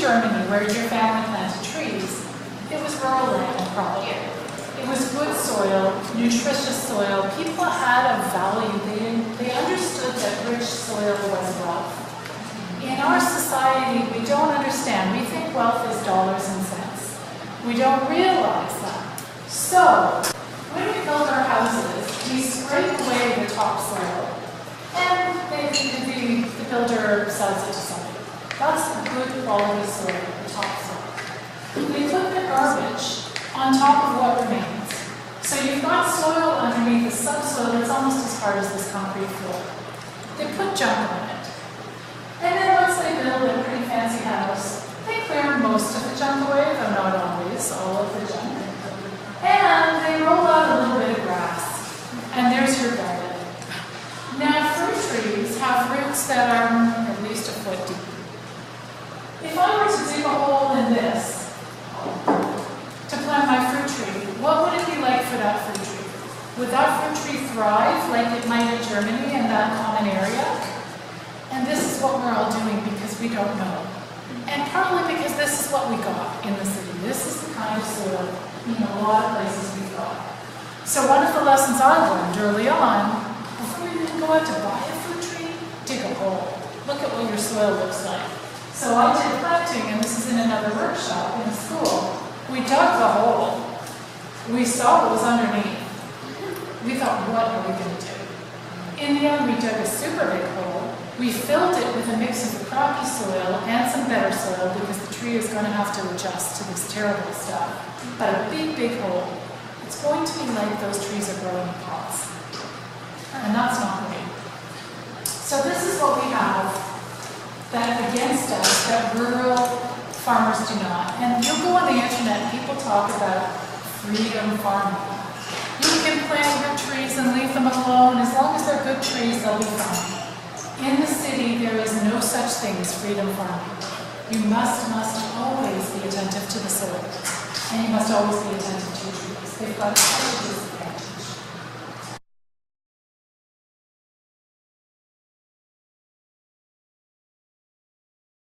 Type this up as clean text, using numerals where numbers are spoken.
Germany, where your family planted trees, it was rural land probably. It was good soil, nutritious soil. People had a value. They understood that rich soil was wealth. In our society, we don't understand. We think wealth is dollars and cents. We don't realize that. So, when we build our houses, we scrape away the topsoil, and the builder sells it to somebody. That's the good quality soil, the topsoil. We put the garbage on top of what remains. So you've got soil underneath the subsoil that's almost as hard as this concrete floor. They put junk on it. And then once they build a pretty fancy house, they clear most of the junk away, though not always, all of the junk. And they roll out a little bit of grass. And there's your garden. Now, fruit trees have roots that are at least a foot deep. If I were to dig a hole in this to plant my fruit tree, what would it be like for that fruit tree? Would that fruit tree thrive like it might in Germany in that common area? And this is what we're all doing because we don't know. And partly because this is what we got in the city. This is the kind of soil in a lot of places we've got. So one of the lessons I learned early on, before you even go out to buy a fruit tree, dig a hole. Look at what your soil looks like. So I did planting, and this is in another workshop in a school. We dug the hole. We saw what was underneath. We thought, what are we going to do? In the end, we dug a super big hole. We filled it with a mix of the crappy soil and some better soil because the tree is going to have to adjust to this terrible stuff. But a big, big hole. It's going to be like those trees are growing in pots. And that's not great. So this is what we have that against us, that rural farmers do not. And you'll go on the internet and people talk about freedom farming. You can plant good trees and leave them alone. As long as they're good trees, they'll be fine. In the city, there is no such thing as freedom farming. You must always be attentive to the soil. And you must always be attentive to your trees. They've got to